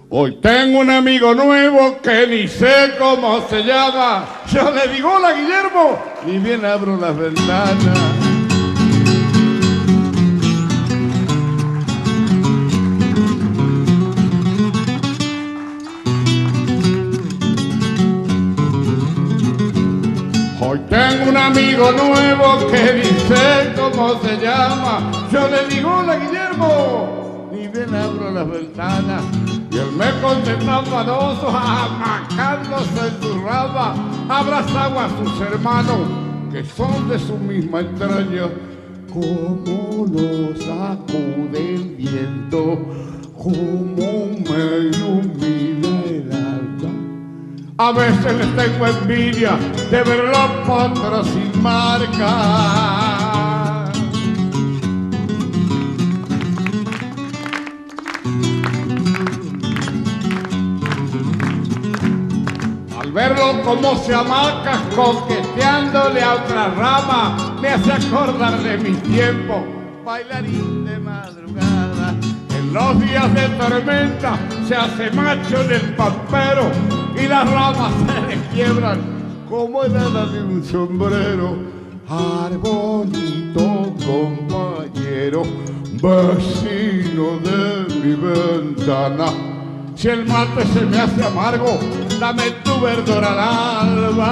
Hoy tengo un amigo nuevo que ni sé cómo se llama. Yo le digo hola Guillermo y bien abro las ventanas. Hoy tengo un amigo nuevo que ni sé cómo se llama. Yo le digo hola Guillermo y bien abro las ventanas. Y él me contesta afanoso, amacándose en su rama, abrazaba a sus hermanos, que son de su misma entraña. Como lo sacude el viento, como me ilumina el alma. A veces les tengo envidia de ver los potros sin marca. Verlo como se amaca coqueteándole a otra rama me hace acordar de mis tiempos, bailarín de madrugada. En los días de tormenta se hace macho en el pampero y las ramas se le quiebran como el ala de un sombrero. Arbolito compañero, vecino de mi ventana, si el mate se me hace amargo, dame tu verdor al alba.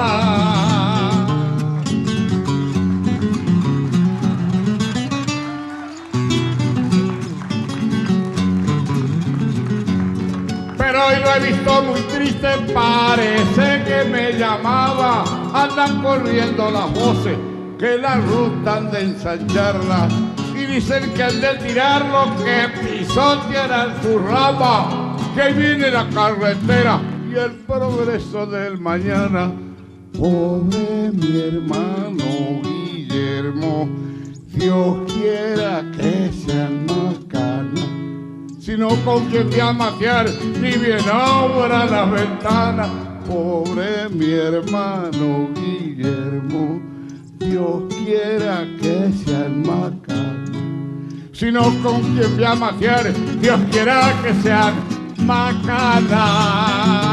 Pero hoy lo he visto muy triste, parece que me llamaba. Andan corriendo las voces, que la ruta han de ensancharla. Y dicen que han de tirarlo, que pisotearán su rama. Que viene la carretera y el progreso del mañana. Pobre mi hermano Guillermo, Dios quiera que sean más canas. Si no, con quien te amatear, ni bien abra las ventanas. Pobre mi hermano Guillermo, Dios quiera que sean más canas. Si no, con quien te amatear, Dios quiera que sean macana.